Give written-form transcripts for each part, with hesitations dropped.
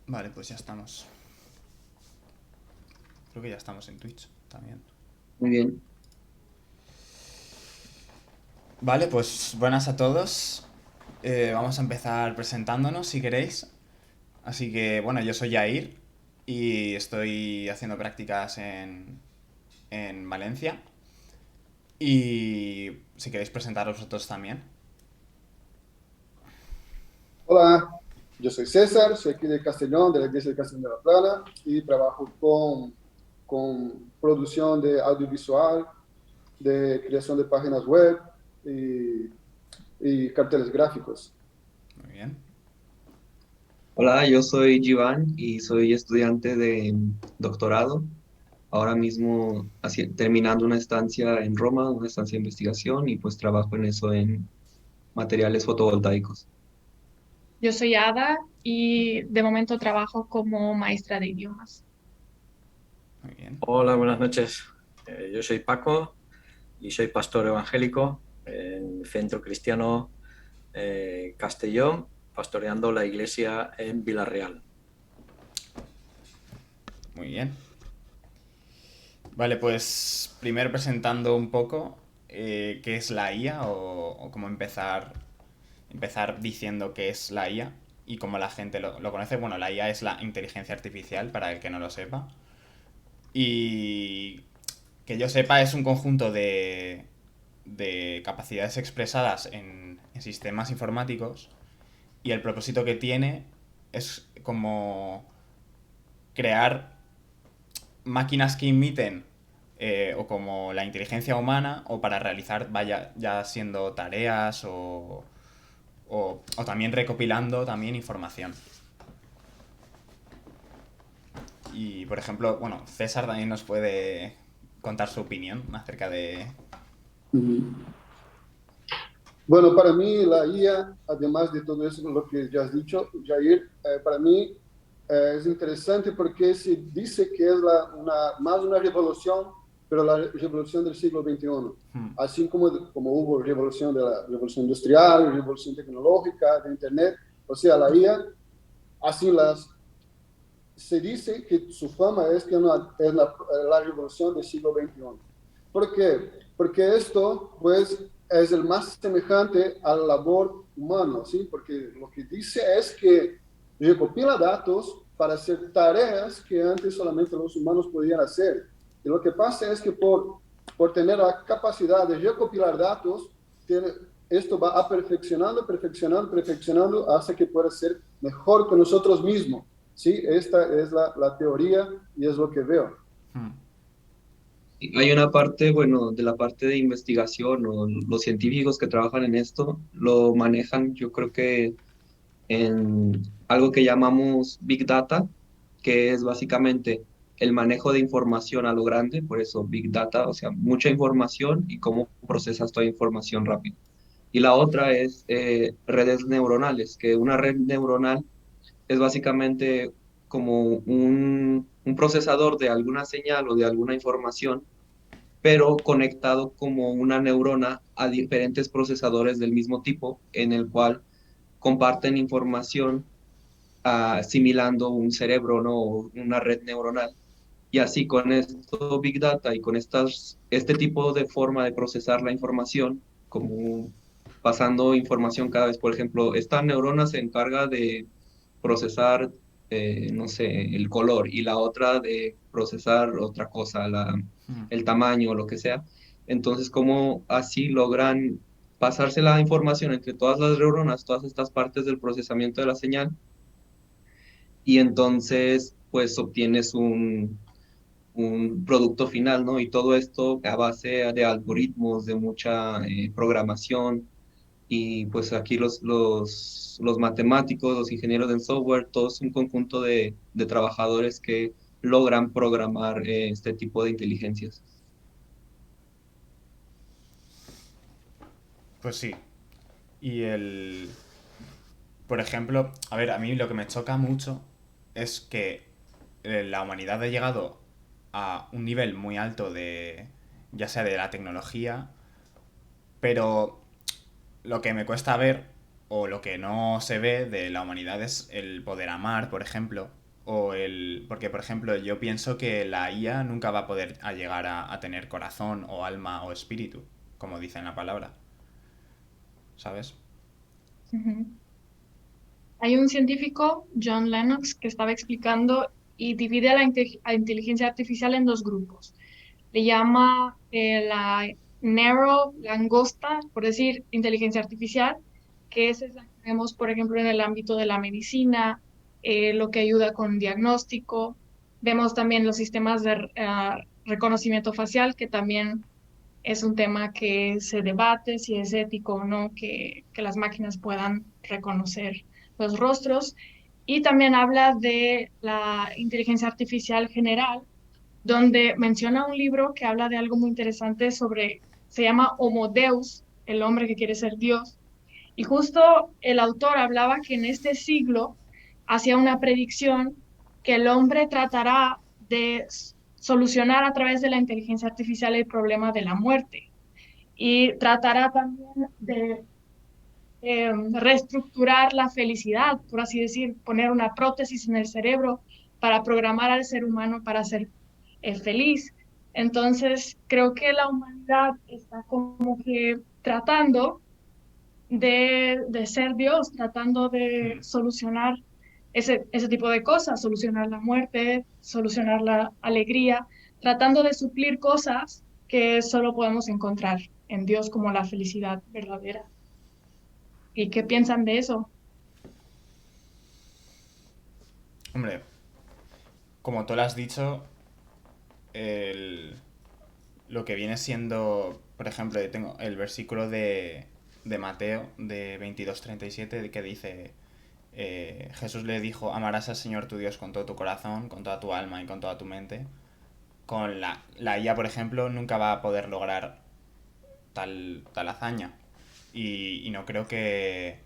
Vale, pues ya estamos. Creo que ya estamos en Twitch también. Muy bien. Vale, pues buenas a todos. Vamos a empezar presentándonos si queréis. Así que, bueno, yo soy Jair y estoy haciendo prácticas en Valencia. Y si queréis presentaros vosotros también. Hola, yo soy César, soy aquí de Castellón, de la Iglesia de Castellón de la Plana, y trabajo con producción de audiovisual, de creación de páginas web y, y carteles gráficos. Muy bien. Hola, yo soy Givan y soy estudiante de doctorado. Ahora mismo terminando una estancia en Roma, una estancia de investigación y pues trabajo en eso en materiales fotovoltaicos. Yo soy Ada y de momento trabajo como maestra de idiomas. Muy bien. Hola, buenas noches. Yo soy Paco y soy pastor evangélico en el Centro Cristiano Castellón, pastoreando la iglesia en Villarreal. Muy bien. Vale, pues primero presentando un poco qué es la IA o cómo empezar diciendo qué es la IA y cómo la gente lo conoce. Bueno, la IA es la inteligencia artificial, para el que no lo sepa. Y que yo sepa es un conjunto de capacidades expresadas en sistemas informáticos y el propósito que tiene es como crear máquinas que imiten o como la inteligencia humana o para realizar, vaya, ya siendo tareas o también recopilando también información. Y, por ejemplo, bueno, César también nos puede contar su opinión acerca de... Ujú. Bueno, para mí la IA, además de todo eso, lo que ya has dicho, Jair, para mí es interesante porque se dice que es más una revolución, pero la revolución del siglo XXI. Hmm. Así como hubo revolución de la revolución industrial, revolución tecnológica, de Internet, o sea, la IA, así se dice que su fama es que es la revolución del siglo XXI. ¿Por qué? Porque esto, pues, es el más semejante a la labor humana, ¿sí? Porque lo que dice es que recopila datos para hacer tareas que antes solamente los humanos podían hacer. Y lo que pasa es que por tener la capacidad de recopilar datos, tiene, esto va a perfeccionando hasta que pueda ser mejor que nosotros mismos. Sí, esta es la teoría y es lo que veo. Hmm. Y hay una parte, bueno, de la parte de investigación o los científicos que trabajan en esto lo manejan, yo creo que en algo que llamamos Big Data, que es básicamente el manejo de información a lo grande, por eso Big Data, o sea, mucha información y cómo procesas toda información rápido. Y la otra es redes neuronales, que una red neuronal es básicamente como un procesador de alguna señal o de alguna información, pero conectado como una neurona a diferentes procesadores del mismo tipo, en el cual comparten información asimilando un cerebro, ¿no? O una red neuronal. Y así con esto Big Data y con este tipo de forma de procesar la información, como pasando información cada vez, por ejemplo, esta neurona se encarga de procesar, no sé, el color y la otra de procesar otra cosa, Hmm. el tamaño o lo que sea. Entonces, ¿cómo así logran pasarse la información entre todas las neuronas, todas estas partes del procesamiento de la señal? Y entonces pues obtienes un producto final, ¿no? Y todo esto a base de algoritmos, de mucha programación. Y pues aquí los matemáticos, los ingenieros en software, todo es un conjunto de trabajadores que logran programar este tipo de inteligencias. Pues sí. Y el... Por ejemplo, a ver, a mí lo que me choca mucho es que la humanidad ha llegado a un nivel muy alto de, ya sea de la tecnología, pero lo que me cuesta ver o lo que no se ve de la humanidad es el poder amar, por ejemplo, o el... Porque, por ejemplo, yo pienso que la IA nunca va a poder llegar a tener corazón o alma o espíritu, como dice en la palabra, ¿sabes? Ujú. Hay un científico, John Lennox, que estaba explicando y divide a a inteligencia artificial en dos grupos. Le llama la narrow, langosta, por decir, inteligencia artificial, que es la que vemos, por ejemplo, en el ámbito de la medicina, lo que ayuda con diagnóstico. Vemos también los sistemas de reconocimiento facial, que también es un tema que se debate si es ético o no que las máquinas puedan reconocer los rostros. Y también habla de la inteligencia artificial general, donde menciona un libro que habla de algo muy interesante sobre, se llama Homo Deus, el hombre que quiere ser Dios. Y justo el autor hablaba que en este siglo hacía una predicción que el hombre tratará de solucionar a través de la inteligencia artificial el problema de la muerte y tratará también de reestructurar la felicidad, por así decir, poner una prótesis en el cerebro para programar al ser humano para ser feliz. Entonces, creo que la humanidad está como que tratando de ser Dios, tratando de Mm. solucionar ese tipo de cosas, solucionar la muerte, solucionar la alegría, tratando de suplir cosas que solo podemos encontrar en Dios como la felicidad verdadera. ¿Y qué piensan de eso? Hombre, como tú lo has dicho, el, lo que viene siendo, por ejemplo, yo tengo el versículo de Mateo de 22:37 que dice, Jesús le dijo, amarás al Señor tu Dios con todo tu corazón, con toda tu alma y con toda tu mente. Con la IA, por ejemplo, nunca va a poder lograr tal hazaña. Y no creo que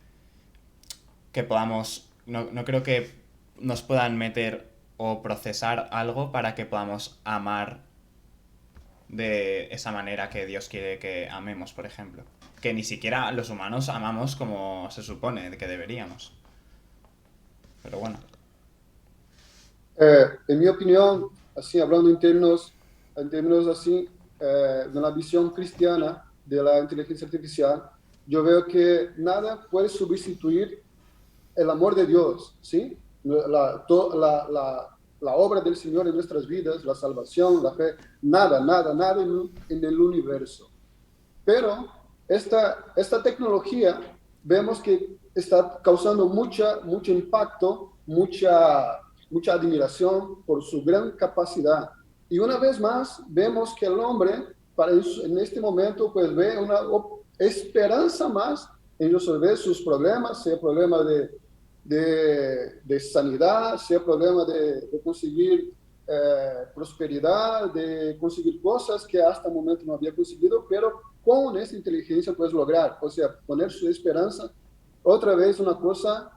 podamos, no creo que nos puedan meter o procesar algo para que podamos amar de esa manera que Dios quiere que amemos, por ejemplo. Que ni siquiera los humanos amamos como se supone que deberíamos. Pero bueno. En mi opinión, así hablando en términos así, de la visión cristiana de la inteligencia artificial, yo veo que nada puede sustituir el amor de Dios, ¿sí? La obra del Señor en nuestras vidas, la salvación, la fe, nada en el universo. Pero esta tecnología vemos que está causando mucho impacto, mucha admiración por su gran capacidad. Y una vez más vemos que el hombre en este momento pues ve una esperanza más en resolver sus problemas, sea problema de sanidad, sea problema de conseguir prosperidad, de conseguir cosas que hasta el momento no había conseguido, pero con esa inteligencia puedes lograr, o sea, poner su esperanza, otra vez una cosa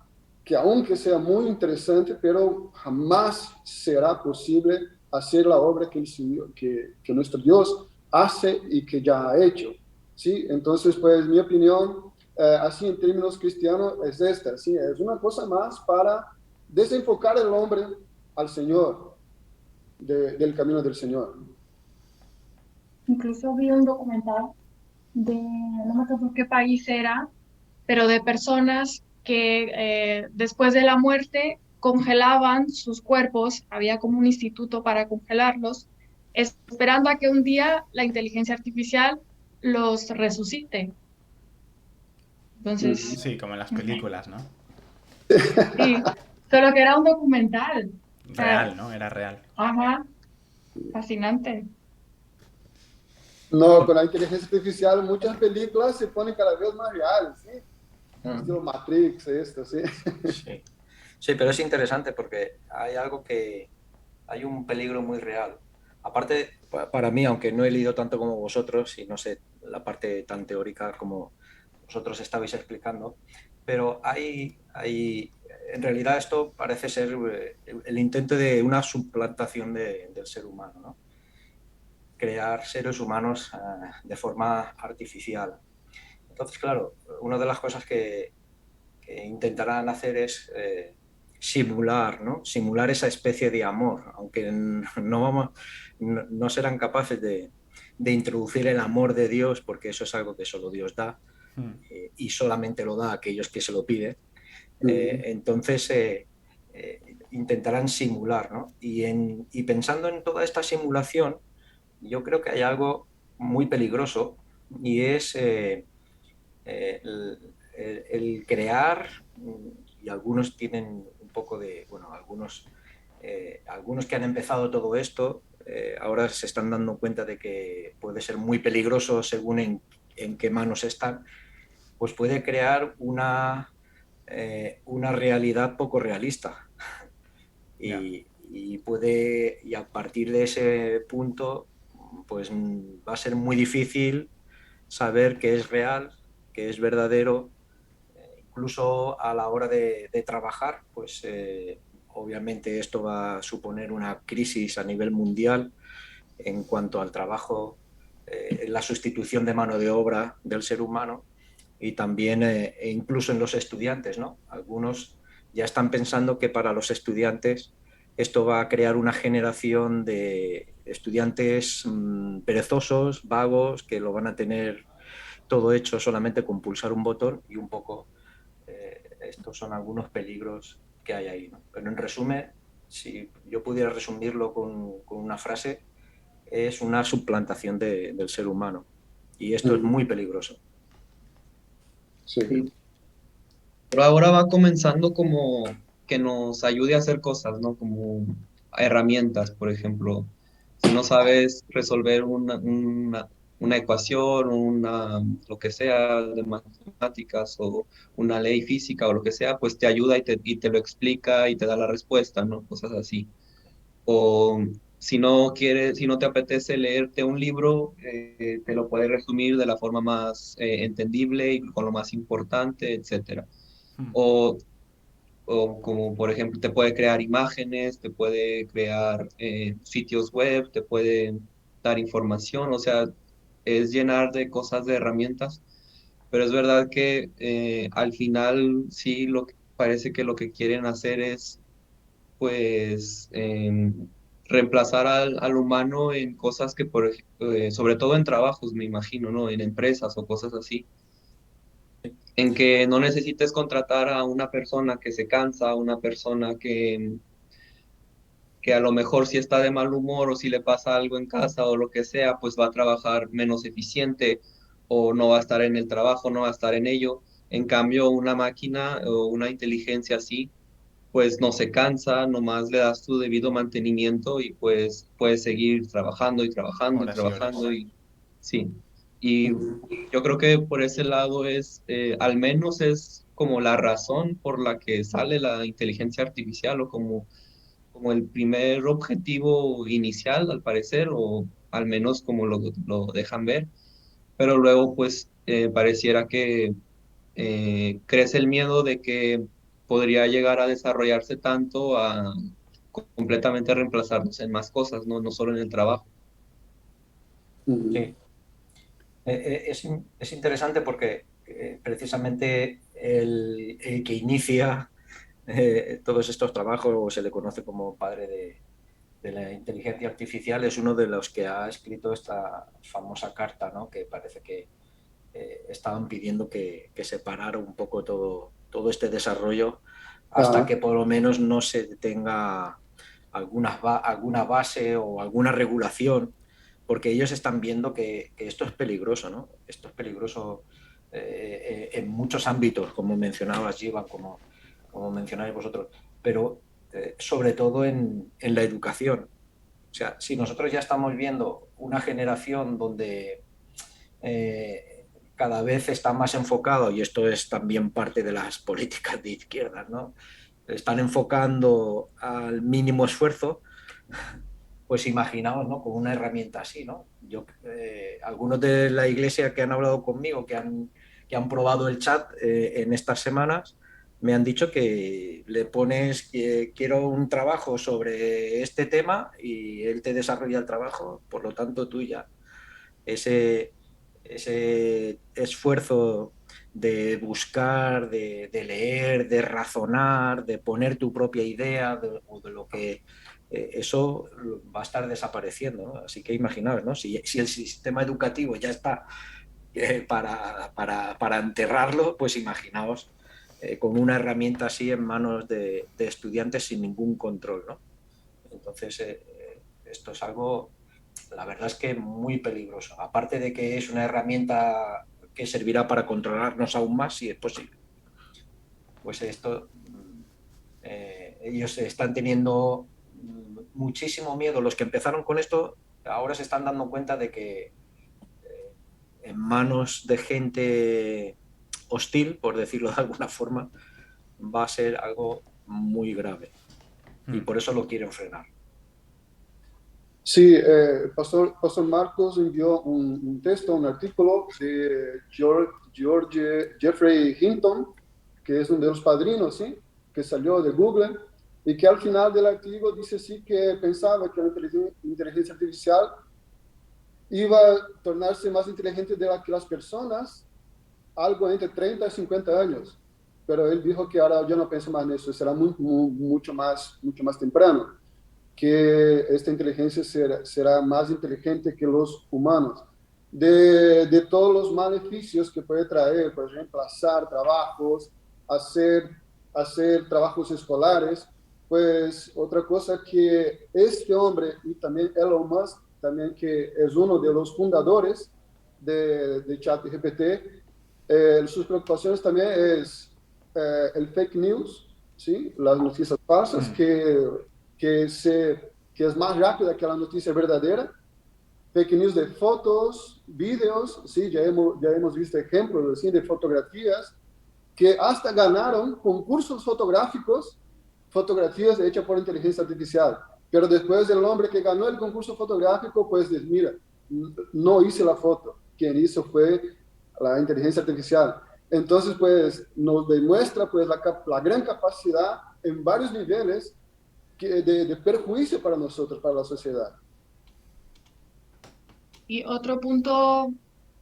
que aunque sea muy interesante, pero jamás será posible hacer la obra que, el Señor, que nuestro Dios hace y que ya ha hecho, ¿sí? Entonces, pues mi opinión, así en términos cristianos, es esta, ¿sí? Es una cosa más para desenfocar el hombre al Señor, del camino del Señor. Incluso vi un documental de, no me acuerdo qué país era, pero de personas que después de la muerte congelaban sus cuerpos, había como un instituto para congelarlos, esperando a que un día la inteligencia artificial los resucite. Entonces, Sí, como en las ujú, películas, ¿no? sí, solo que era un documental. O sea, Real, ¿no? Era real. ajá, fascinante. No, con la inteligencia artificial muchas películas se ponen cada vez más reales, ¿sí? Mm, Estilo Matrix, esto, ¿sí? sí. Sí, pero es interesante porque hay algo que hay un peligro muy real. Aparte, para mí, aunque no he leído tanto como vosotros y no sé la parte tan teórica como vosotros estabais explicando, pero en realidad esto parece ser el intento de una suplantación del ser humano, ¿no? Crear seres humanos de forma artificial. Entonces, claro, una de las cosas que intentarán hacer es simular, ¿no? Simular esa especie de amor, aunque no serán capaces de introducir el amor de Dios, porque eso es algo que solo Dios da, y solamente lo da a aquellos que se lo piden. Entonces intentarán simular, ¿no? Y pensando en toda esta simulación, yo creo que hay algo muy peligroso, y es el crear, y algunos tienen un poco de, bueno, algunos que han empezado todo esto, ahora se están dando cuenta de que puede ser muy peligroso según en qué manos están, pues puede crear una realidad poco realista. Y a partir de ese punto, pues va a ser muy difícil saber qué es real, qué es verdadero, incluso a la hora de trabajar, pues obviamente esto va a suponer una crisis a nivel mundial en cuanto al trabajo, la sustitución de mano de obra del ser humano, y también e incluso en los estudiantes, ¿no? Algunos ya están pensando que para los estudiantes esto va a crear una generación de estudiantes perezosos, vagos, que lo van a tener todo hecho solamente con pulsar un botón, y un poco estos son algunos peligros que hay ahí, ¿no? Pero en resumen, si yo pudiera resumirlo con una frase, es una suplantación del ser humano, y esto es muy peligroso. Sí. Sí. Pero ahora va comenzando como que nos ayude a hacer cosas, ¿no? Como herramientas, por ejemplo. Si no sabes resolver una ecuación, lo que sea de matemáticas o una ley física o lo que sea, pues te ayuda y te lo explica y te da la respuesta, ¿no? Cosas así. O si no quieres, si no te apetece leerte un libro, te lo puede resumir de la forma más entendible y con lo más importante, etcétera. O, o como por ejemplo te puede crear imágenes, te puede crear sitios web, te puede dar información, o sea, es llenar de cosas, de herramientas, pero es verdad que al final sí parece que lo que quieren hacer es pues reemplazar al humano en cosas que sobre todo en trabajos, me imagino, ¿no? En empresas o cosas así en que no necesites contratar a una persona que se cansa, a una persona que a lo mejor si está de mal humor o si le pasa algo en casa o lo que sea, pues va a trabajar menos eficiente o no va a estar en el trabajo, no va a estar en ello. En cambio, una máquina o una inteligencia así, pues no se cansa, nomás le das tu debido mantenimiento y pues puedes seguir trabajando y trabajando y Horas y horas. trabajando y sí. Y yo creo que por ese lado al menos es como la razón por la que sale la inteligencia artificial o como el primer objetivo inicial, al parecer, o al menos como lo dejan ver. Pero luego, pues, pareciera que crece el miedo de que podría llegar a desarrollarse tanto a completamente reemplazarnos en más cosas, no solo en el trabajo. Sí. Es interesante porque precisamente el que inicia todos estos trabajos, se le conoce como padre de la inteligencia artificial, es uno de los que ha escrito esta famosa carta, ¿no? Que parece que estaban pidiendo que se parara un poco todo este desarrollo hasta que por lo menos no se tenga alguna base o alguna regulación, porque ellos están viendo que esto es peligroso, ¿no? Esto es peligroso en muchos ámbitos, como mencionabas, Givan, como mencionáis vosotros, pero sobre todo en la educación. O sea, si nosotros ya estamos viendo una generación donde cada vez está más enfocado, y esto es también parte de las políticas de izquierdas, ¿no? Están enfocando al mínimo esfuerzo, pues imaginaos, ¿no? Con una herramienta así, ¿no? Algunos de la iglesia que han hablado conmigo, que han probado el chat en estas semanas, me han dicho que le pones quiero un trabajo sobre este tema y él te desarrolla el trabajo, por lo tanto tú ya ese esfuerzo de buscar, de leer, de razonar, de poner tu propia idea o de lo que eso va a estar desapareciendo, ¿no? Así que imaginaos, ¿no? Si el sistema educativo ya está para enterrarlo, pues imaginaos con una herramienta así en manos de estudiantes sin ningún control, ¿no? Entonces, esto es algo, la verdad es que muy peligroso. Aparte de que es una herramienta que servirá para controlarnos aún más, si es posible. Pues esto, ellos están teniendo muchísimo miedo. Los que empezaron con esto ahora se están dando cuenta de que en manos de gente hostil, por decirlo de alguna forma, va a ser algo muy grave. Y por eso lo quieren frenar. Sí, Pastor Marcos envió un texto, un artículo de Jeffrey Hinton, que es uno de los padrinos, ¿sí? Que salió de Google, y que al final del artículo dice sí que pensaba que la inteligencia artificial iba a tornarse más inteligente de la que las personas, algo entre 30 y 50 años. Pero él dijo que ahora yo no pienso más en eso, será mucho más temprano, que esta inteligencia será más inteligente que los humanos. De todos los beneficios que puede traer, por ejemplo, hacer trabajos, hacer trabajos escolares, pues otra cosa que este hombre y también Elon Musk, también que es uno de los fundadores de ChatGPT, sus preocupaciones también es el fake news, ¿sí? Las noticias falsas que es más rápida que la noticia verdadera, fake news de fotos, vídeos, sí, ya hemos visto ejemplos ¿sí? de fotografías que hasta ganaron concursos fotográficos, fotografías hechas por inteligencia artificial. Pero después el hombre que ganó el concurso fotográfico, pues mira, no hice la foto, quien hizo fue la inteligencia artificial. Entonces, pues nos demuestra pues la gran capacidad en varios niveles de perjuicio para nosotros, para la sociedad. Y otro punto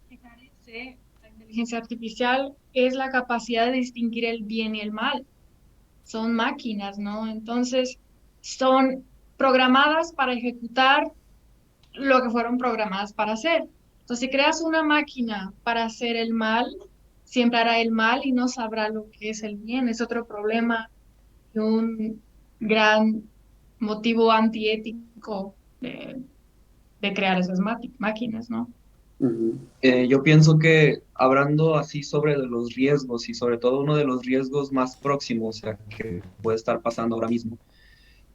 que carece la inteligencia artificial es la capacidad de distinguir el bien y el mal. Son máquinas, ¿no? Entonces, son programadas para ejecutar lo que fueron programadas para hacer. Entonces, si creas una máquina para hacer el mal, siempre hará el mal y no sabrá lo que es el bien. Es otro problema y un gran motivo antiético de crear esas máquinas, ¿no? Yo pienso que hablando así sobre los riesgos y sobre todo uno de los riesgos más próximos, o sea, que puede estar pasando ahora mismo,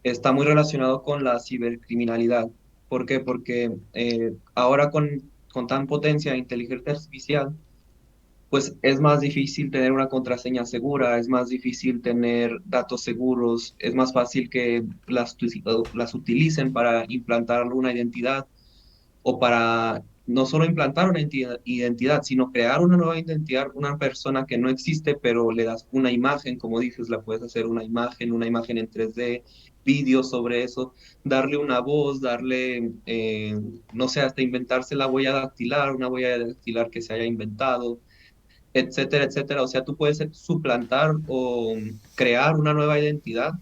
está muy relacionado con la cibercriminalidad. ¿Por qué? Porque ahora con tan potencia de inteligencia artificial, pues es más difícil tener una contraseña segura, es más difícil tener datos seguros, es más fácil que las utilicen para implantar una identidad o para no solo implantar una identidad, sino crear una nueva identidad, una persona que no existe, pero le das una imagen, como dices, la puedes hacer una imagen en 3D, vídeos sobre eso, darle una voz, darle, no sé, hasta inventarse la huella dactilar, una huella dactilar que se haya inventado, etcétera, etcétera. O sea, tú puedes suplantar o crear una nueva identidad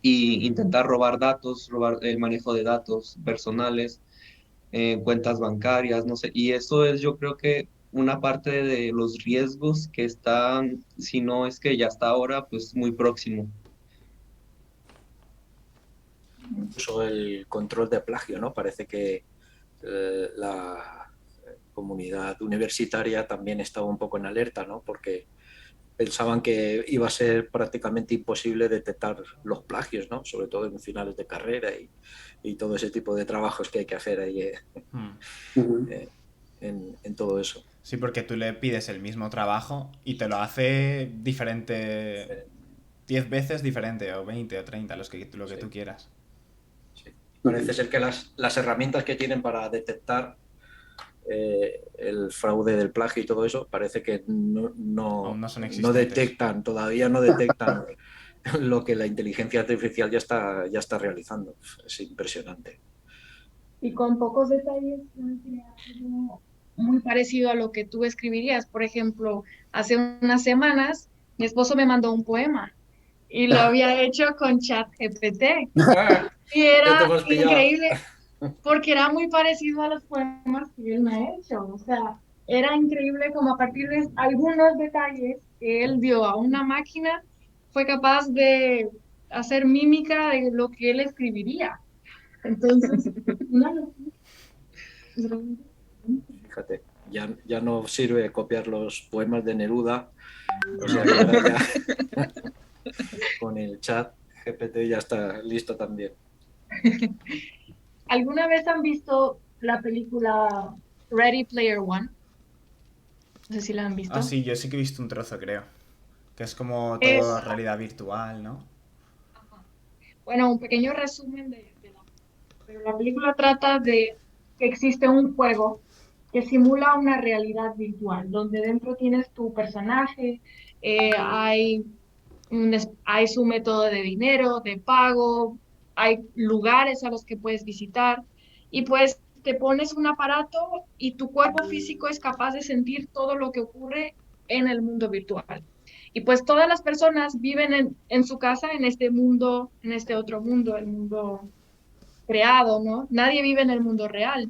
y intentar robar datos, robar el manejo de datos personales, cuentas bancarias, no sé. Y eso es, yo creo que una parte de los riesgos que están, si no es que ya está ahora, pues muy próximo. Incluso el control de plagio, ¿no? Parece que la comunidad universitaria también estaba un poco en alerta, ¿no? Porque pensaban que iba a ser prácticamente imposible detectar los plagios, ¿no? Sobre todo en finales de carrera y todo ese tipo de trabajos que hay que hacer ahí en todo eso. Sí, porque tú le pides el mismo trabajo y te lo hace diferente, 10 veces diferente, o 20 o 30, lo que tú quieras. Sí. Parece ser que las herramientas que tienen para detectar el fraude del plagio y todo eso, parece que Aún no son no existentes. detectan, todavía no detectan lo que la inteligencia artificial ya está realizando. Es impresionante. Y con pocos detalles pueden crear muy parecido a lo que tú escribirías. Por ejemplo, hace unas semanas mi esposo me mandó un poema y lo había hecho con ChatGPT Ah, y ya te era hemos pillado. increíble porque era muy parecido a los poemas que él me ha hecho. O sea, era increíble como a partir de algunos detalles que él dio a una máquina, fue capaz de hacer mímica de lo que él escribiría. Entonces, una locura. Fíjate, ya no sirve copiar los poemas de Neruda, o sea que ahora ya con el chat GPT ya está listo también. ¿Alguna vez han visto la película Ready Player One? No sé si la han Ah, visto. sí, yo sí que he visto un trozo, creo. Que es como todo Es, realidad virtual, ¿no? ajá, bueno, un pequeño resumen de la pero la película trata de que existe un juego que simula una realidad virtual, donde dentro tienes tu personaje, hay, hay su método de dinero, de pago, hay lugares a los que puedes visitar y pues te pones un aparato y tu cuerpo físico es capaz de sentir todo lo que ocurre en el mundo virtual. Y pues todas las personas viven en su casa, en este mundo, en este otro mundo, el mundo creado, ¿no? Nadie vive en el mundo real.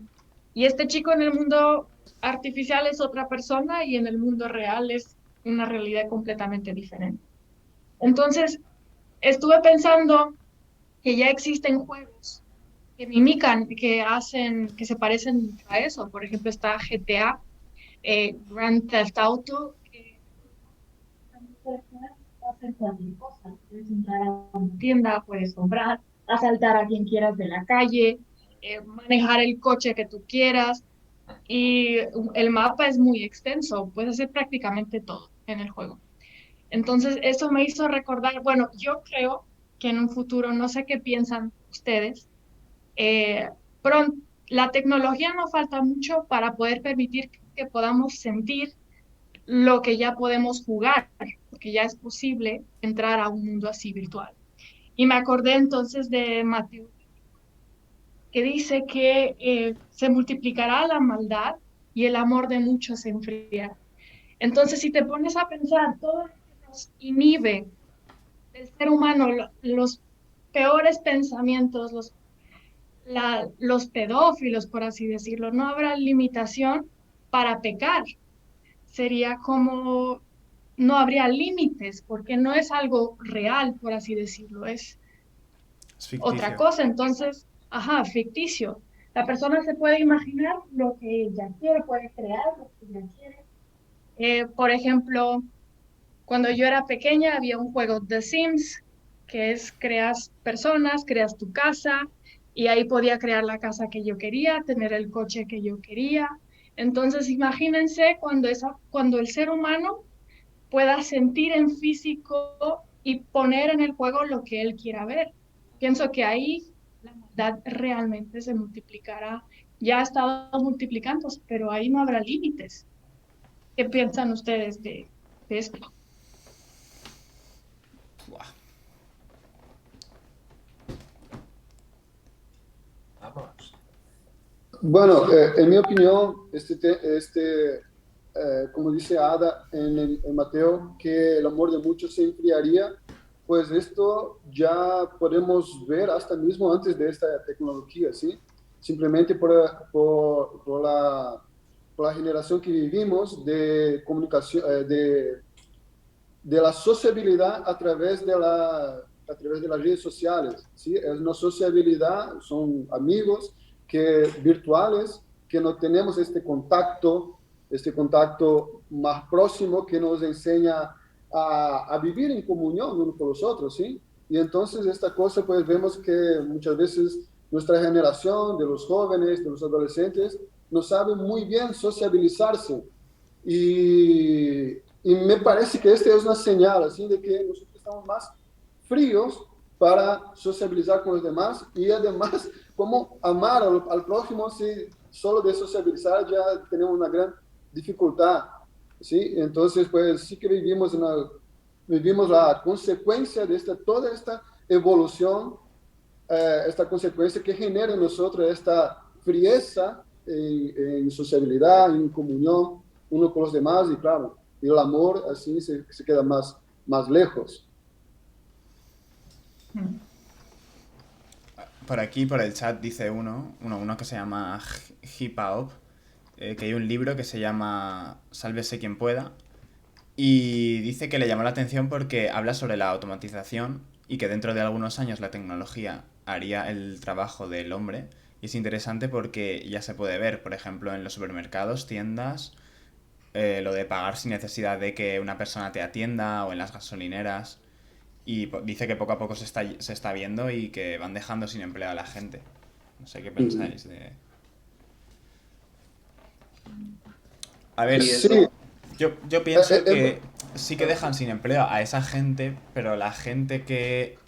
Y este chico en el mundo artificial es otra persona y en el mundo real es una realidad completamente diferente. Entonces, estuve pensando que ya existen juegos que mimican, que hacen, que se parecen a eso. Por ejemplo, está GTA, Grand Theft Auto, que puedes hacer cualquier cosa. Puedes entrar a una tienda, puedes comprar, asaltar a quien quieras de la calle, manejar el coche que tú quieras. Y el mapa es muy extenso, puedes hacer prácticamente todo en el juego. Entonces, eso me hizo recordar, bueno, yo creo que en un futuro, no sé qué piensan ustedes, pronto, la tecnología no falta mucho para poder permitir que podamos sentir lo que ya podemos jugar, porque ya es posible entrar a un mundo así virtual. Y me acordé entonces de Mateo, que dice que se multiplicará la maldad y el amor de muchos se enfriará. Entonces, si te pones a pensar, todo lo que nos inhibe del ser humano, los peores pensamientos, los pedófilos, por así decirlo, no habrá limitación para pecar. Sería como, no habría límites, porque no es algo real, por así decirlo, es Es otra ficticio. cosa. Entonces, ajá, ficticio. La persona se puede imaginar lo que ella quiere, puede crear lo que ella quiere. Por ejemplo, cuando yo era pequeña había un juego The Sims, que es creas personas, creas tu casa y ahí podía crear la casa que yo quería, tener el coche que yo quería. Entonces, imagínense cuando el ser humano pueda sentir en físico y poner en el juego lo que él quiera ver. Pienso que ahí la maldad realmente se multiplicará. Ya ha estado multiplicándose, pero ahí no habrá límites. ¿Qué piensan ustedes de esto? Buah. Vamos. Bueno, en mi opinión, como dice Ada en Mateo, que el amor de muchos se enfriaría, pues esto ya podemos ver hasta mismo antes de esta tecnología, ¿sí? Simplemente por la generación que vivimos de comunicación, de la sociabilidad a través de las redes sociales, ¿sí? Es una sociabilidad, son amigos virtuales que no tenemos este contacto más próximo que nos enseña a vivir en comunión unos con los otros, ¿sí? Y entonces esta cosa, pues vemos que muchas veces nuestra generación, de los jóvenes, de los adolescentes, no sabe muy bien sociabilizarse. Y me parece que esta es una señal, así, de que nosotros estamos más fríos para sociabilizar con los demás y además cómo amar al prójimo si solo de sociabilizar ya tenemos una gran dificultad, ¿sí? Entonces, pues sí que vivimos la consecuencia de toda esta evolución, esta consecuencia que genera en nosotros esta frieza, en sociabilidad, en comunión uno con los demás y claro, y el amor así se queda más lejos. Por aquí, por el chat, dice uno que se llama Hipaop, que hay un libro que se llama Sálvese quien pueda, y dice que le llamó la atención porque habla sobre la automatización y que dentro de algunos años la tecnología haría el trabajo del hombre. Y es interesante porque ya se puede ver, por ejemplo, en los supermercados, tiendas, lo de pagar sin necesidad de que una persona te atienda o en las gasolineras. Y dice que poco a poco se está viendo y que van dejando sin empleo a la gente. No sé qué pensáis de... A ver, Y Sí, eso, yo pienso eh, que sí que dejan sin empleo a esa gente, pero la gente que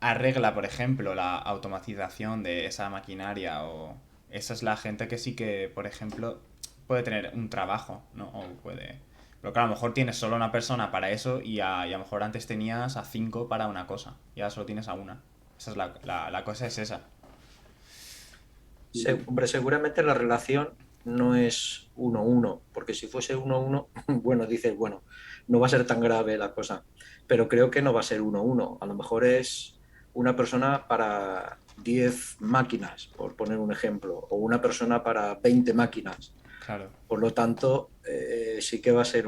arregla, por ejemplo, la automatización de esa maquinaria o esa es la gente que sí que, por ejemplo, puede tener un trabajo, ¿no? O puede... Pero claro, a lo mejor tienes solo una persona para eso y a lo mejor antes tenías a 5 para una cosa y ahora solo tienes a una. Esa es la cosa es esa. Hombre, seguramente la relación no es 1-1, porque si fuese 1-1, bueno, dices, bueno, no va a ser tan grave la cosa, pero creo que no va a ser 1-1. A lo mejor es una persona para 10 máquinas, por poner un ejemplo, o una persona para 20 máquinas. Claro. Por lo tanto, sí que va a ser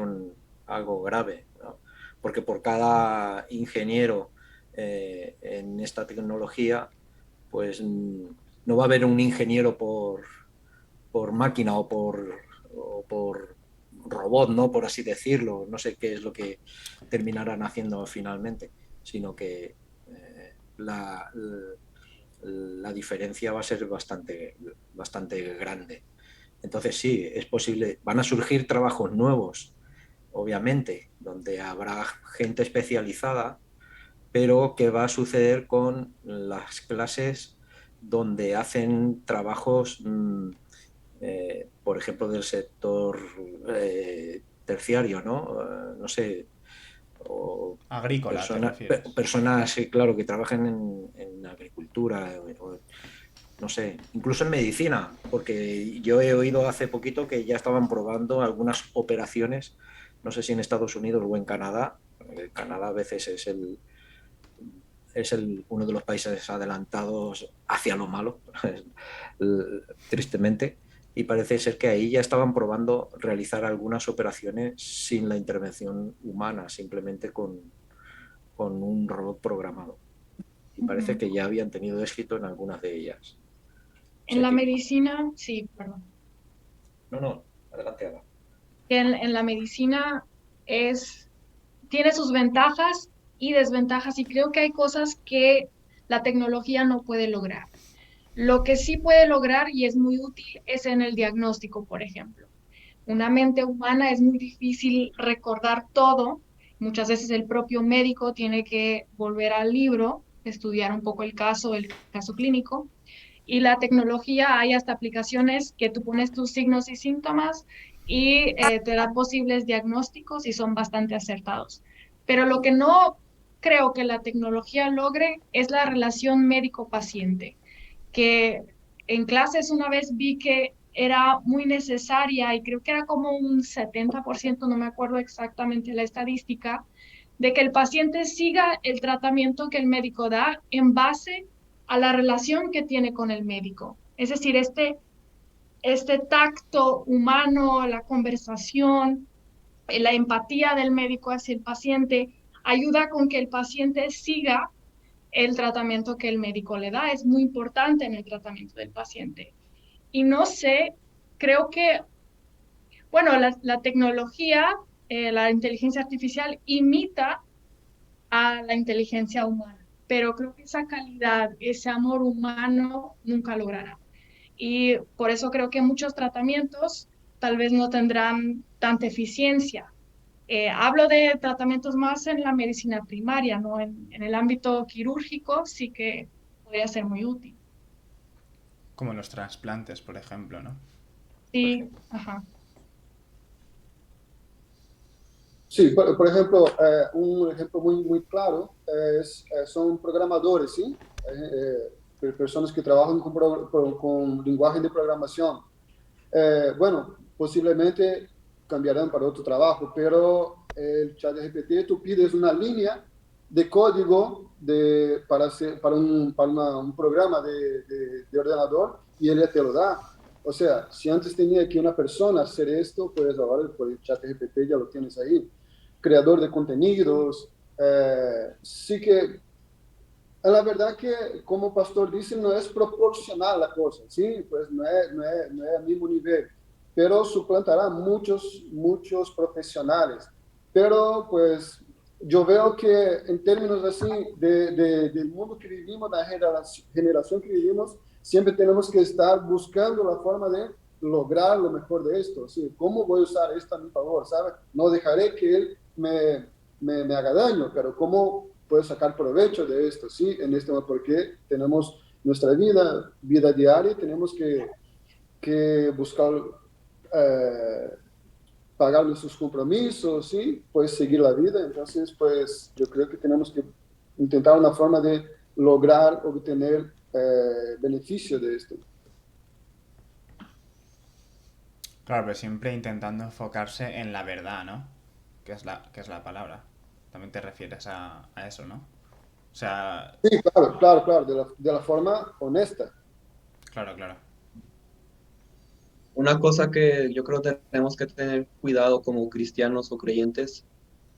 algo grave, ¿no? Porque por cada ingeniero en esta tecnología, pues no va a haber un ingeniero por máquina o por robot, ¿no? Por así decirlo. No sé qué es lo que terminarán haciendo finalmente, sino que la diferencia va a ser bastante grande. Entonces sí, es posible. Van a surgir trabajos nuevos, obviamente, donde habrá gente especializada, pero ¿qué va a suceder con las clases donde hacen trabajos, por ejemplo, del sector terciario, ¿no? No sé, o Agrícola, ¿te refieres? personas, sí, claro, que trabajan en agricultura, no sé, incluso en medicina, porque yo he oído hace poquito que ya estaban probando algunas operaciones, no sé si en Estados Unidos o en Canadá. Canadá a veces es uno de los países adelantados hacia lo malo, tristemente, y parece ser que ahí ya estaban probando realizar algunas operaciones sin la intervención humana, simplemente con un robot programado. Y parece que ya habían tenido éxito en algunas de ellas. O En sea la que, medicina, sí, perdón. no, adelante, Ada. Que en la medicina tiene sus ventajas y desventajas y creo que hay cosas que la tecnología no puede lograr. Lo que sí puede lograr y es muy útil es en el diagnóstico, por ejemplo. Una mente humana es muy difícil recordar todo. Muchas veces el propio médico tiene que volver al libro, estudiar un poco el caso clínico. Y la tecnología, hay hasta aplicaciones que tú pones tus signos y síntomas y te da posibles diagnósticos y son bastante acertados. Pero lo que no creo que la tecnología logre es la relación médico-paciente, que en clases una vez vi que era muy necesaria y creo que era como un 70%, no me acuerdo exactamente la estadística, de que el paciente siga el tratamiento que el médico da en base a la relación que tiene con el médico. Es decir, este tacto humano, la conversación, la empatía del médico hacia el paciente, ayuda con que el paciente siga el tratamiento que el médico le da. Es muy importante en el tratamiento del paciente. Y no sé, creo que, bueno, la tecnología, la inteligencia artificial imita a la inteligencia humana, pero creo que esa calidad, ese amor humano nunca logrará. Y por eso creo que muchos tratamientos tal vez no tendrán tanta eficiencia. Hablo de tratamientos más en la medicina primaria, ¿no? En el ámbito quirúrgico sí que podría ser muy útil. Como los trasplantes, por ejemplo, ¿no? Por Sí, ejemplo. ajá. Sí, por ejemplo, un ejemplo muy claro son programadores, ¿sí? Personas que trabajan con lenguaje de programación. bueno, posiblemente cambiarán para otro trabajo, pero el ChatGPT tú pides una línea de código para un programa de ordenador y él ya te lo da. O sea, si antes tenía que una persona hacer esto, pues ahora por el ChatGPT ya lo tienes ahí. Creador de contenidos, sí que la verdad que, como pastor dice, no es proporcional la cosa, ¿sí? Pues no es al mismo nivel, pero suplantará muchos profesionales. Pero, pues, yo veo que en términos así del mundo que vivimos, la generación que vivimos, siempre tenemos que estar buscando la forma de lograr lo mejor de esto, ¿sí? ¿Cómo voy a usar esto a mi favor, ¿sabes? No dejaré que él me haga daño, pero ¿cómo puedo sacar provecho de esto? Sí, en este momento, porque tenemos nuestra vida diaria, tenemos que buscar pagar nuestros compromisos, ¿sí? Pues seguir la vida. Entonces, pues yo creo que tenemos que intentar una forma de lograr obtener beneficio de esto. Claro, pero siempre intentando enfocarse en la verdad, ¿no? Que es la palabra. También te refieres a eso, ¿no? O sea, Sí, claro, de la forma honesta. claro, claro. Una cosa que yo creo que tenemos que tener cuidado como cristianos o creyentes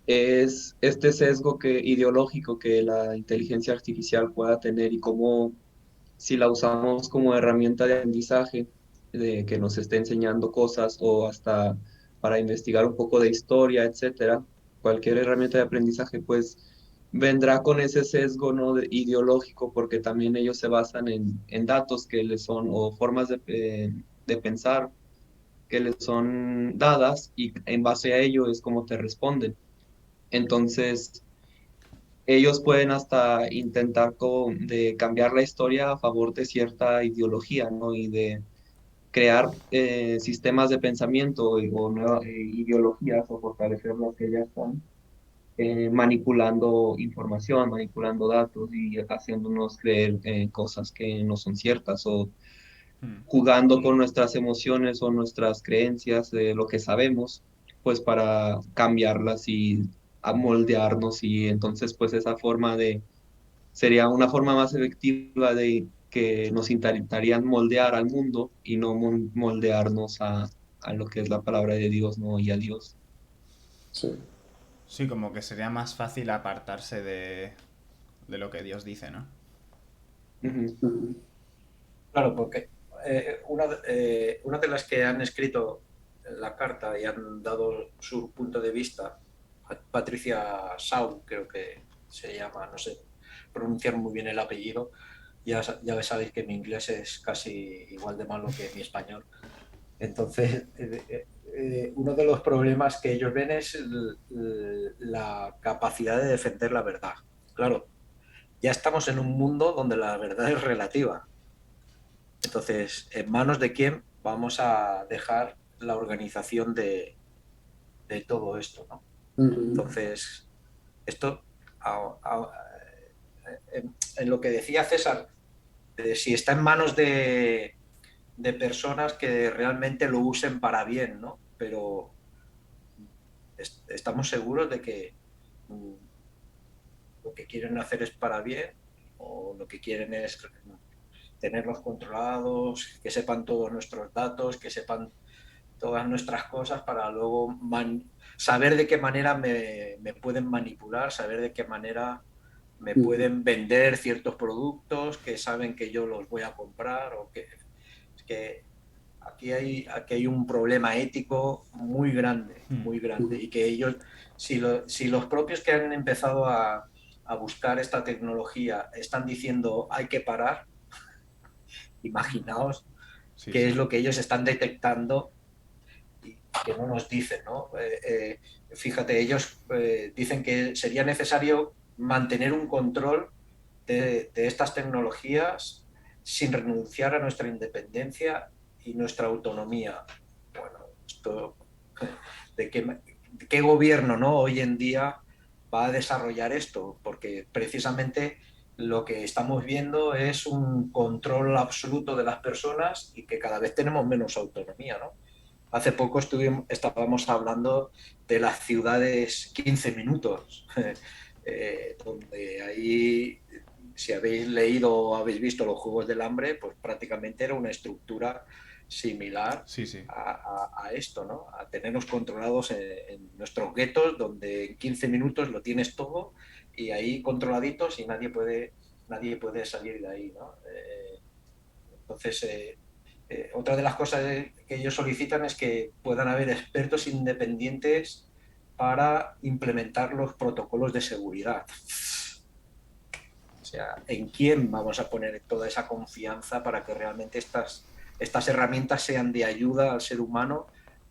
es este sesgo ideológico que la inteligencia artificial pueda tener y cómo si la usamos como herramienta de aprendizaje, de que nos esté enseñando cosas o hasta para investigar un poco de historia, etcétera, cualquier herramienta de aprendizaje, pues vendrá con ese sesgo, ¿no? Ideológico, porque también ellos se basan en datos que les son, o formas de pensar que les son dadas y en base a ello es como te responden. Entonces, ellos pueden hasta intentar de cambiar la historia a favor de cierta ideología, ¿no? Y de crear sistemas de pensamiento o nuevas ideologías o fortalecer las que ya están, manipulando información, manipulando datos y haciéndonos creer cosas que no son ciertas o Hmm. jugando con nuestras emociones o nuestras creencias de lo que sabemos, pues para cambiarlas y amoldearnos y entonces pues esa forma sería una forma más efectiva de que nos intentarían moldear al mundo y no moldearnos a lo que es la palabra de Dios, ¿no? Y a Dios. Sí. Sí, como que sería más fácil apartarse de lo que Dios dice, ¿no? Ujú. Claro, porque una de las que han escrito la carta y han dado su punto de vista, Patricia Shaw, creo que se llama, no sé pronunciar muy bien el apellido, ya sabéis que mi inglés es casi igual de malo que mi español. Entonces, uno de los problemas que ellos ven es la capacidad de defender la verdad. Claro, ya estamos en un mundo donde la verdad es relativa. Entonces, ¿en manos de quién vamos a dejar la organización de todo esto, ¿no? Uhum. Entonces, esto, en lo que decía César, si está en manos de personas que realmente lo usen para bien, ¿no? Pero estamos seguros de que lo que quieren hacer es para bien o lo que quieren es tenerlos controlados, que sepan todos nuestros datos, que sepan todas nuestras cosas para luego saber de qué manera me pueden manipular, saber de qué manera me Uhum. pueden vender ciertos productos que saben que yo los voy a comprar o que aquí hay un problema ético Hmm. muy grande, Uhum. y que ellos, si los propios que han empezado a buscar esta tecnología están diciendo hay que parar, imaginaos Sí, qué sí. es lo que ellos están detectando y que no nos dicen, ¿no? Fíjate, ellos dicen que sería necesario mantener un control de estas tecnologías sin renunciar a nuestra independencia y nuestra autonomía. Bueno, esto, ¿de qué gobierno, ¿no? Hoy en día va a desarrollar esto? Porque precisamente lo que estamos viendo es un control absoluto de las personas y que cada vez tenemos menos autonomía, ¿no? Hace poco estábamos hablando de las ciudades 15 minutos, donde ahí, si habéis leído o habéis visto los Juegos del Hambre, pues prácticamente era una estructura similar Sí, sí. a esto, ¿no? A tenernos controlados en nuestros guetos, donde en 15 minutos lo tienes todo y ahí controladitos y nadie puede salir de ahí, ¿no? Entonces, otra de las cosas que ellos solicitan es que puedan haber expertos independientes para implementar los protocolos de seguridad. O sea, ¿en quién vamos a poner toda esa confianza para que realmente estas herramientas sean de ayuda al ser humano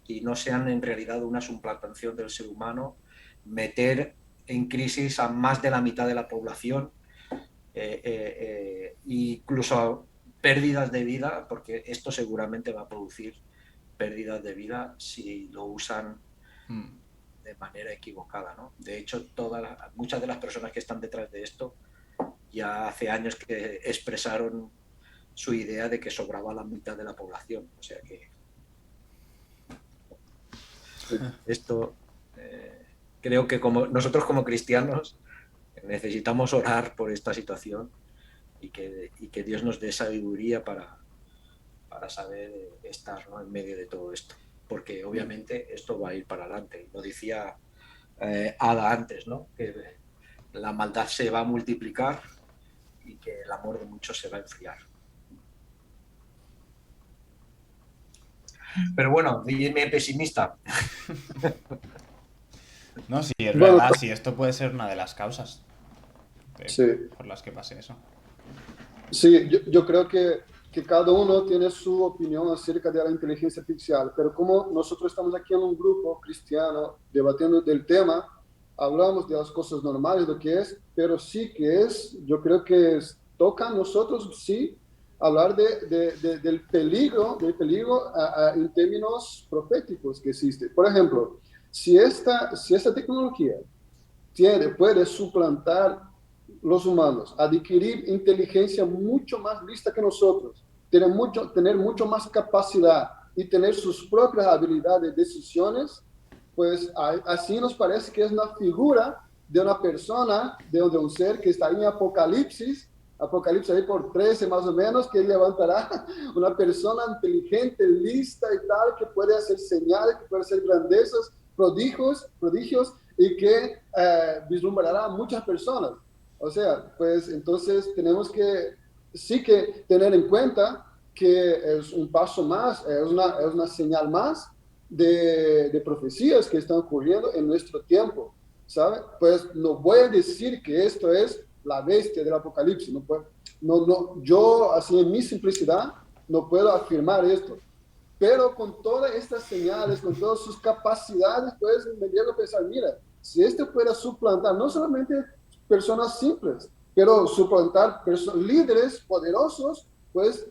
y no sean en realidad una suplantación del ser humano, meter en crisis a más de la mitad de la población, incluso pérdidas de vida, porque esto seguramente va a producir pérdidas de vida si lo usan de manera equivocada, ¿no? De hecho, muchas de las personas que están detrás de esto ya hace años que expresaron su idea de que sobraba la mitad de la población. O sea que esto creo que nosotros como cristianos necesitamos orar por esta situación y que Dios nos dé sabiduría para saber estar, ¿no?, en medio de todo esto. Porque obviamente esto va a ir para adelante. Lo decía Ada antes, ¿no?, que la maldad se va a multiplicar y que el amor de muchos se va a enfriar. Pero bueno, dime pesimista. No, sí, es Bueno, verdad, sí, esto puede ser una de las causas sí, por las que pase eso. sí, yo creo que cada uno tiene su opinión acerca de la inteligencia artificial, pero como nosotros estamos aquí en un grupo cristiano debatiendo del tema, hablamos de las cosas normales, lo que es, pero sí que es, yo creo que toca a nosotros, sí, hablar del peligro en términos proféticos que existe. Por ejemplo, si esta tecnología puede suplantar los humanos, adquirir inteligencia mucho más lista que nosotros, tener mucho más capacidad y tener sus propias habilidades de decisiones, pues así nos parece que es una figura de una persona, de un ser que está en Apocalipsis ahí por 13 más o menos, que levantará una persona inteligente, lista y tal, que puede hacer señales, que puede hacer grandezas, prodigios y que vislumbrará a muchas personas. O sea, pues entonces tenemos que sí que tener en cuenta que es un paso más, es una señal más de profecías que están ocurriendo en nuestro tiempo, ¿sabe? Pues no voy a decir que esto es la bestia del Apocalipsis, yo así en mi simplicidad no puedo afirmar esto, pero con todas estas señales, con todas sus capacidades, pues me llego a pensar, mira, si esto pueda suplantar no solamente personas simples, pero suplantar líderes poderosos, pues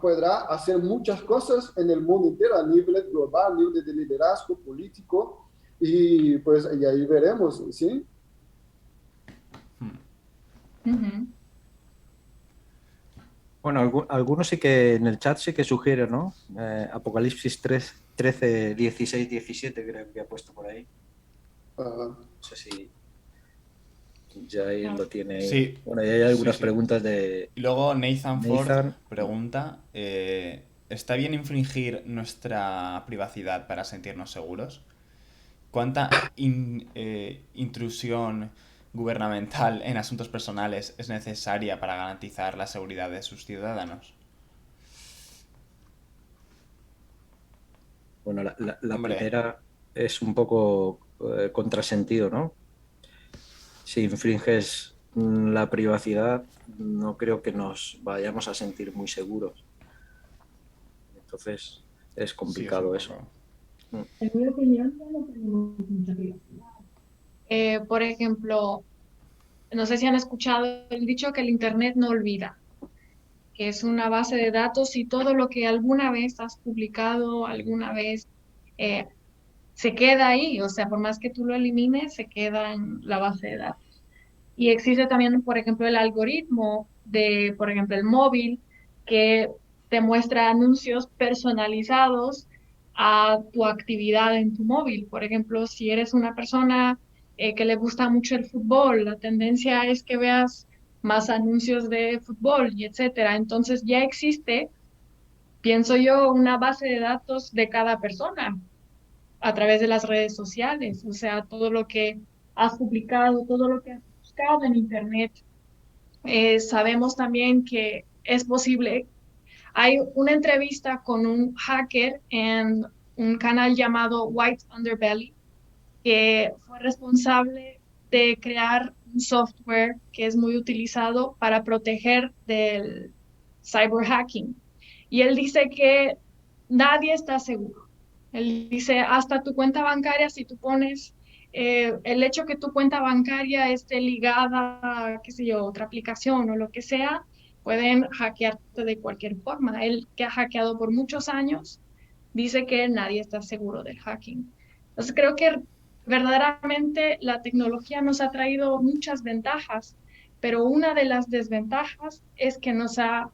podrá hacer muchas cosas en el mundo entero, a nivel global, a nivel de liderazgo político, y pues y ahí veremos, ¿sí? Ujú. Bueno, algunos sí que en el chat sí que sugieren, ¿no? Apocalipsis 13, 16, 17 creo que ha puesto por ahí. Uh, No sé si ya ahí lo tiene ahí. Sí, Bueno, y hay algunas sí. preguntas de Y luego Nathan Ford Nathan. pregunta, ¿está bien infringir nuestra privacidad para sentirnos seguros? ¿Cuánta intrusión gubernamental en asuntos personales es necesaria para garantizar la seguridad de sus ciudadanos? Bueno, la Hombre, primera es un poco contrasentido, ¿no? Si infringes la privacidad, no creo que nos vayamos a sentir muy seguros. Entonces, es sí, es un complicado eso. poco... En mi opinión, ya no tenemos mucha privacidad. Por ejemplo, no sé si han escuchado el dicho que el Internet no olvida, que es una base de datos y todo lo que alguna vez has publicado, alguna vez eh, se queda ahí, o sea, por más que tú lo elimines, se queda en la base de datos. Y existe también, por ejemplo, el algoritmo de, por ejemplo, el móvil, que te muestra anuncios personalizados a tu actividad en tu móvil. Por ejemplo, si eres una persona que le gusta mucho el fútbol, la tendencia es que veas más anuncios de fútbol y etcétera. Entonces ya existe, pienso yo, una base de datos de cada persona a través de las redes sociales, o sea, todo lo que has publicado, todo lo que has buscado en Internet. Sabemos también que es posible. Hay una entrevista con un hacker en un canal llamado White Underbelly, que fue responsable de crear un software que es muy utilizado para proteger del cyberhacking. Y él dice que nadie está seguro. Él dice, hasta tu cuenta bancaria, si tú pones el hecho que tu cuenta bancaria esté ligada a, qué sé yo, otra aplicación o lo que sea, pueden hackearte de cualquier forma. Él, que ha hackeado por muchos años, dice que nadie está seguro del hacking. Entonces creo que verdaderamente la tecnología nos ha traído muchas ventajas, pero una de las desventajas es que nos ha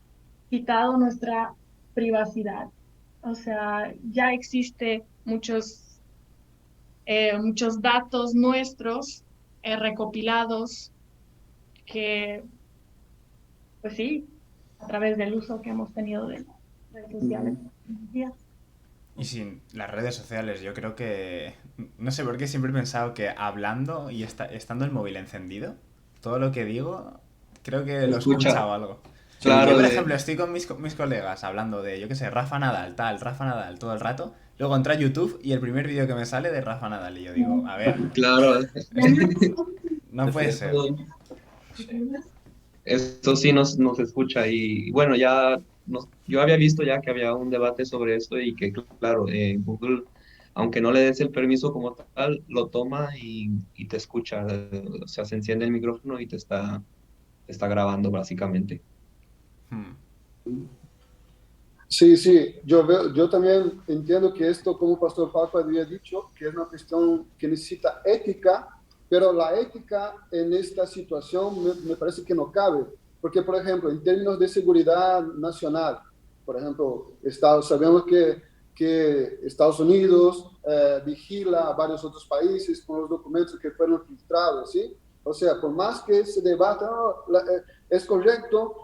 quitado nuestra privacidad. O sea, ya existe muchos datos nuestros recopilados que, pues sí, a través del uso que hemos tenido de las redes sociales. Y sin las redes sociales, yo creo que... No sé por qué siempre he pensado que hablando y estando el móvil encendido, todo lo que digo, creo que lo Escucha, escucha o algo. sí, Yo, claro, por ejemplo, estoy con mis colegas hablando de, yo qué sé, Rafa Nadal, tal, Rafa Nadal, todo el rato. Luego entra a YouTube y el primer vídeo que me sale de Rafa Nadal. Y yo digo, a ver, claro, no puede ser. Sí. esto sí nos escucha y bueno, yo había visto ya que había un debate sobre esto y que claro, Google, aunque no le des el permiso como tal, lo toma y te escucha, o sea, se enciende el micrófono y te está grabando básicamente. Hmm. Sí, sí, yo también entiendo que esto, como Pastor Paco había dicho, que es una cuestión que necesita ética, pero la ética en esta situación me parece que no cabe, porque, por ejemplo, en términos de seguridad nacional, por ejemplo, sabemos que Estados Unidos vigila a varios otros países con los documentos que fueron filtrados, ¿sí? O sea, por más que se debata, es correcto